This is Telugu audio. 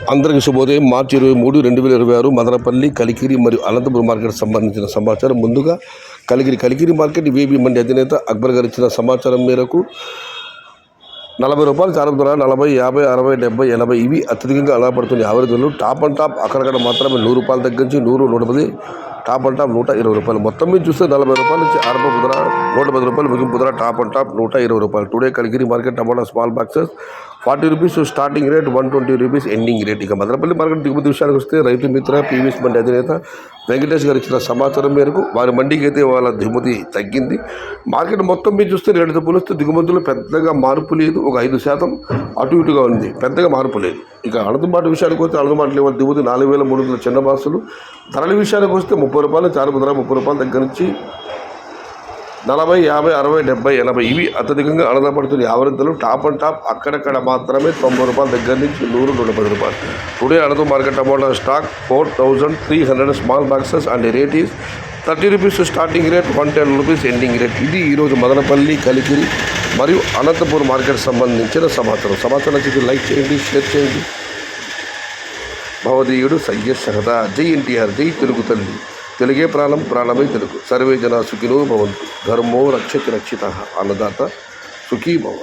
అందరికీ శుభోదయం. మార్చి 23, 2026 మదనపల్లి, కలికిరి మరియు అనంతపురం మార్కెట్ సంబంధించిన సమాచారం. ముందుగా కలికిరి మార్కెట్ వేబీ మండి అధినేత అక్బర్ గారు ఇచ్చిన సమాచారం మేరకు 40 రూపాయలు చాలా ధర 40, 50, 60, 70, 80 ఇవి అత్యధికంగా అలా పడుతుంది. యావరేజ్ ధరలు టాప్ అండ్ టాప్ అక్కడక్కడ మాత్రమే 100 రూపాయల దగ్గర నుంచి 100, 110, టాప్ అండ్ టాప్ 120 రూపాయలు. మొత్తం మీద చూస్తే 40 రూపాయల నుంచి ఆరంభపు ధర 110 రూపాయలు, ముగింపు ధర టాప్ అండ్ టాప్ 120 రూపాయలు. టుడే కలికిరి మార్కెట్ టమాటా small boxes 40 rupees starting rate, 120 rupees ending rate. ఇక మదనపల్లి మార్కెట్ దిగుమతి విషయానికి వస్తే రైతు మిత్ర పీవీఎస్ మండి అధినేత వెంకటేష్ గారు ఇచ్చిన సమాచారం మేరకు వారి మండికి అయితే వాళ్ళ దిగుమతి తగ్గింది. మార్కెట్ మొత్తం మీద చూస్తే రేటుతో పోలిస్తే దిగుమతులు పెద్దగా మార్పు లేదు, ఒక 5% అటు ఇటుగా ఉంది, పెద్దగా మార్పు లేదు. ఇక అనంతబాటు విషయానికి వస్తే అనంతబాటు లెవెల్ దిగుమతి 4,300 చిన్న బాక్సులు. ధరల విషయానికి వస్తే 30 రూపాయలు చారు ధర 30 రూపాయల దగ్గర నుంచి 40, 50, 60, 70, 80 ఇవి అత్యధికంగా అనంతపడుతుంది. యావరేజ్ ధరలు టాప్ అండ్ టాప్ అక్కడక్కడ మాత్రమే 90 రూపాయల దగ్గర నుంచి 100, 110 రూపాయలు. Today Anantha market tomato stock 4,300 small boxes and rate is 30 rupees starting rate, 110 rupees ending rate. ఇది ఈరోజు మదనపల్లి, కలికిరి మరియు అనంతపూర్ మార్కెట్ సంబంధించిన సమాచారం నచ్చితే లైక్ చేయండి, షేర్ చేయండి. భవదీయుడు సయ్యద్ షహదా. జై ఎన్టీఆర్, జై తెలుగు తల్లి. తెలుగే ప్రాణం, ప్రాణమే తెలుగు. సర్వే జన సుఖినో భవంతు. ధర్మో రక్షతి రక్షిత. అన్నదాత సుఖీ భవ.